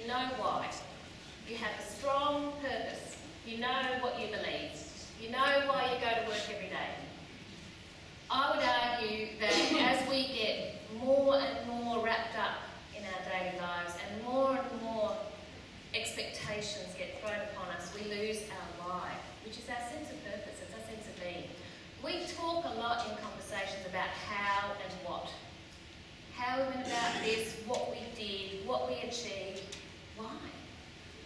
you know why. You have a strong purpose. You know what you believe. You know why you go to work every day. I would argue that as we get more and more wrapped up in our daily lives and more expectations get thrown upon us, we lose our why, which is our sense of purpose, it's our sense of being. We talk a lot in conversations about how and what. How we went about this, what we did, what we achieved. Why?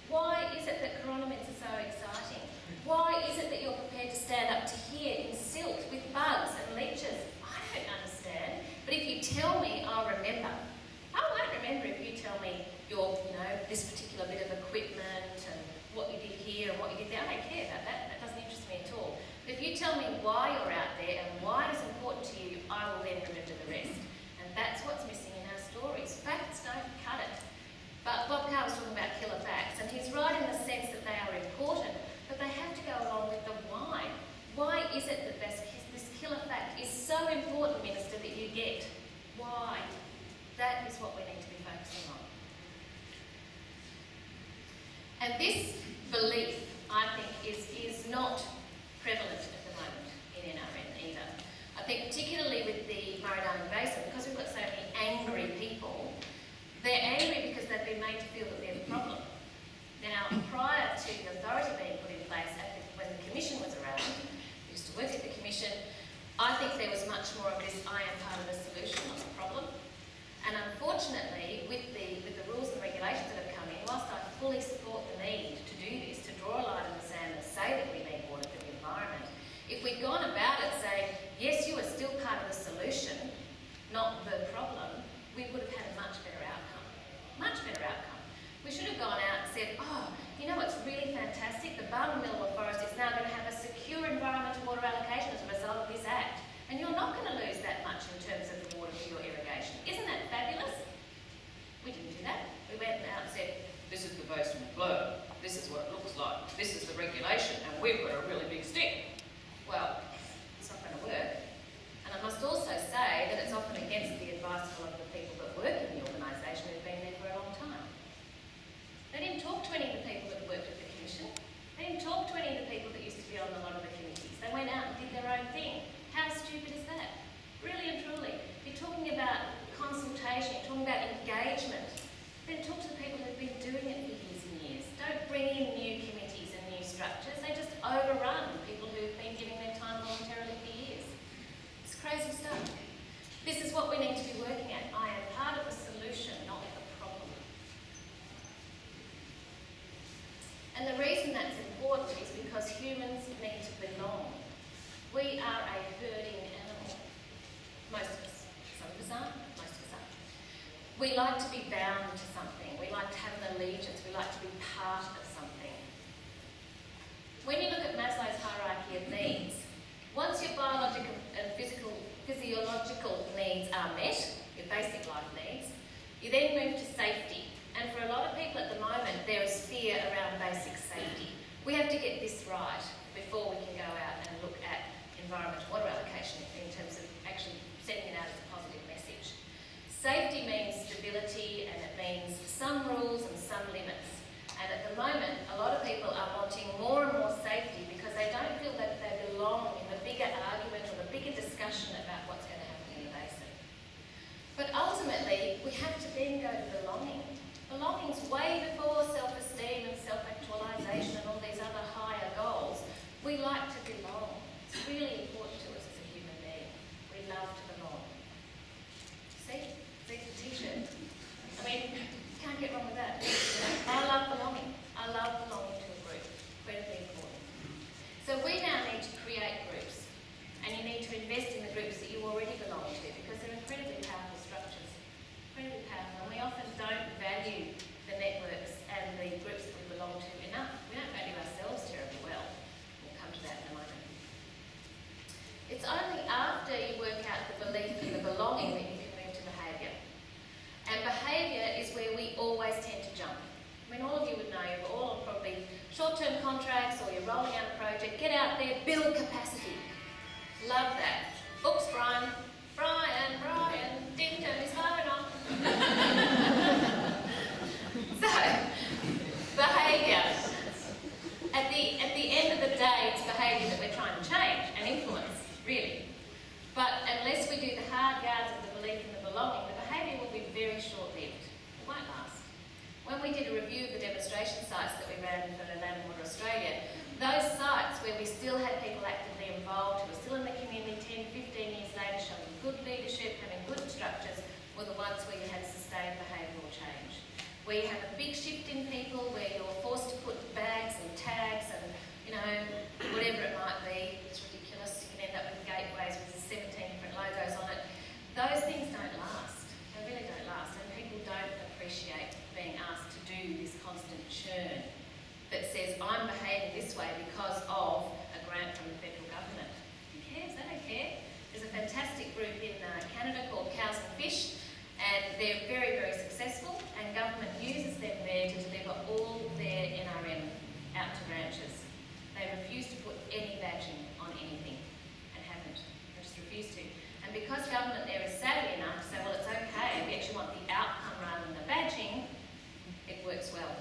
Why is it that Corona Mints are so exciting? Why is it that you're prepared to stand up to here in silt with bugs and leeches? I don't understand. But if you tell me, I'll remember. I won't remember if you tell me your, this particular bit of equipment and what you did here and what you did there. I don't care about that. That doesn't interest me at all. But if you tell me why you're out there and why it's important to you, I will then remember the rest. And that's what's missing in our stories. Facts don't cut it. But Bob Carr was talking about killer facts, and he's right in the sense that they are important, but they have to go along with the why. Why is it that this killer fact is so important, Minister, that you get? Why? That is what we need to be focusing on. And this belief, I think, is not prevalent at the moment in NRM either. I think particularly with the Murray-Darling Basin, because we've got so many angry people, they're angry because they've been made to feel that they're the problem. Now, prior to the authority being put in place, when the Commission was around, I used to work at the Commission, I think there was much more of this, I am part of the solution, not the problem. And unfortunately, with the rules and regulations that have come in, whilst I fully support the need to do this, to draw a line in the sand and say that we need water for the environment, if we'd gone about it saying, yes, you are still part of the solution, not the problem, we would have had a much better outcome. Much better outcome. We should have gone out and said, oh, you know what's really fantastic? The Barnwell Forest is now going to have a secure environmental water allocation as a result of this act. And you're not going to lose that much in terms of the water for your irrigation. Isn't that fabulous? We didn't do that. We went out and said, this is the basin flow. This is what it looks like. This is the regulation, and we've got a really big stick. Well, it's not going to work. And I must also say that it's often against the advice of a lot of the people that work in the organisation who've been there for a long time. They didn't talk to any of the people that worked at the Commission. They didn't talk to any of the people that used to be on a lot of the committees. They went out and did their own thing. How stupid is that? Really and truly. You're talking about consultation, you're talking about engagement. Then talk to the people who've been doing it for years and years. Don't bring in new committees and new structures. They just overrun people who've been giving their time voluntarily for years. It's crazy stuff. This is what we need to be working at. I am part of the solution, not the problem. And the reason that's important is because humans need to belong. We are a herding animal. Most of us. Some of us aren't, most of us aren't. We like to be bound to something. We like to have an allegiance. We like to be part of something. When you look at Maslow's hierarchy of needs, once your biological and physiological needs are met, your basic life needs, you then move to safety. And for a lot of people at the moment, there is fear around basic safety. We have to get this right before we can go out and look at environmental water allocation in terms of actually sending it out as a positive message. Safety means stability, and it means some rules and some limits. And at the moment, a lot of people are wanting more and more safety because they don't feel that they belong in the bigger argument or the bigger discussion about what's going to happen in the basin. But ultimately, we have to then go to belonging. Belonging's way before self-esteem and self-actualisation and all these other higher goals. We like to belong. It's really important to us as a human being. We love to belong. See? See the t-shirt? I mean, can't get wrong with that. I love belonging. I love belonging to a group. Incredibly important. So we now need to create groups. And you need to invest in the groups that you already belong to because they're incredibly powerful structures. Incredibly powerful. And we often don't value the networks and the groups that we belong to enough. We don't value ourselves terribly well. We'll come to that in a moment. It's only after you work out the belief and the belonging that you can move to behaviour. And behaviour is where we always tend to jump. I mean, all of you would know, you're all on probably short-term contracts or you're rolling out a project. Get out there, build capacity. Love that. Oops, Brian, didn't turn his phone on. So, did a review of the demonstration sites that we ran for Land and Water Australia. Those sites where we still had people actively involved, who were still in the community 10, 15 years later, showing good leadership, having good structures, were the ones where you had sustained behavioural change. Where you have a big shift in people, where you're forced to put bags and tags and, you know, whatever it might be. It's ridiculous. You can end up with gateways with 17 different logos on it. Those things don't last. They really don't last. And people don't appreciate being asked to do this constant churn that says, I'm behaving this way because of a grant from the federal government. Who cares? They don't care. There's a fantastic group in Canada called Cows and Fish, and they're very, very successful, and government uses them there to deliver all their NRM out to branches. They refuse to put any badging on anything, and haven't. They just refuse to. And because government there is savvy enough to say, well, it's okay, we actually want the outcome rather than the badging, it works well.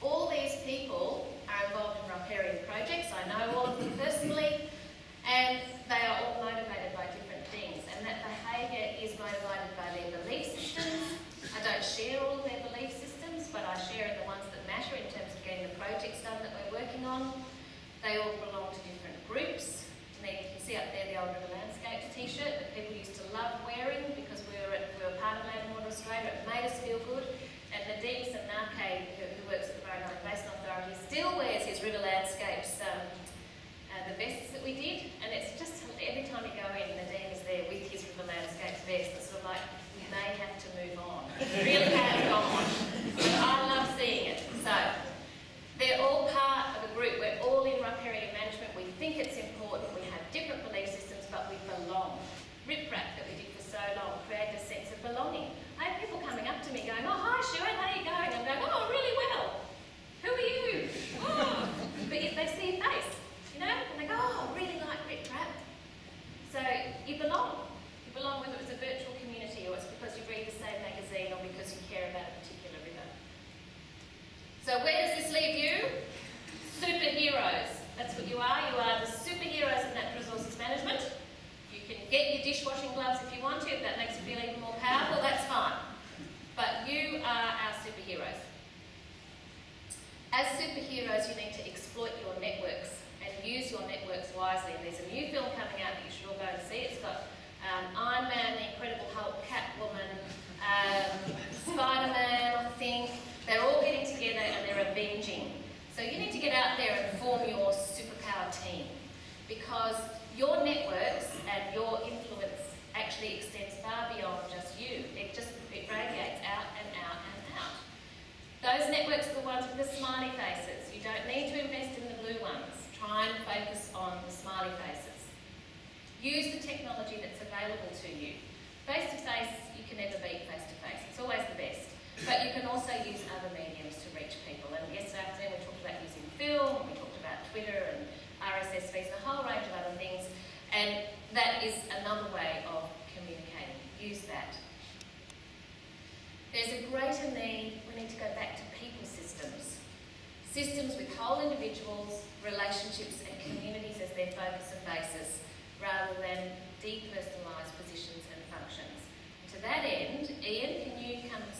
All these people are involved in riparian projects. I know all of them personally, and they are all motivated by different things, and that behaviour is motivated by their belief systems. I don't share all of their belief systems, but I share the ones that matter in terms of getting the projects done that we're working on. They all belong to different groups. And you can see up there the old River Landscapes t-shirt that people used to love wearing because we were part of Land and Water Australia. It made us feel good. And Nadeem Samnake, who works at the Barrow Basin Authority, still wears his River Landscapes, the vests that we did. And it's just, every time you go in, Nadeem is there with his River Landscapes vest. It's sort of like, we may have to move on. It really has gone. But I love seeing it. So, they're all part of a group. We're all in riparian management. We think it's important. We have different belief systems, but we belong. Rip Rap that we did for so long created a sense of belonging. I have people coming up to me going, oh, hi, Siwan, how are you going? I'm going, oh, really well. Who are you? Oh. But if they see your face, you know, and they go, oh, I really like Rip Rap. So you belong. You belong whether it's a virtual community or it's because you read the same magazine or because you care about a particular river. So where does this leave you? Superheroes. That's what you are. You are the superheroes of natural resources management. You can get your dishwashing gloves if you want to. If that makes you feel even more powerful, that's fine. But you are our superheroes. As superheroes, you need to exploit your networks and use your networks wisely. And there's a new film coming out that you should all go and see. It's got Iron Man, the Incredible Hulk, Catwoman, Spider-Man, I think. They're all getting together and they're avenging. So you need to get out there and form your superpower team, because your networks and your influence actually extends far beyond just you. It radiates out and out and out. Those networks are the ones with the smiley faces. You don't need to invest in the blue ones. Try and focus on the smiley faces. Use the technology that's available to you. Face-to-face, you can never beat face-to-face. It's always the best. But you can also use other mediums to reach people. And yesterday afternoon we talked about using film, we talked about Twitter and RSS feeds and a whole range of other things. And that is another way of communicating. Use that. There's a greater need, we need to go back to people systems. Systems with whole individuals, relationships and communities as their focus and basis, rather than depersonalised positions and functions. To that end, Ian, can you come and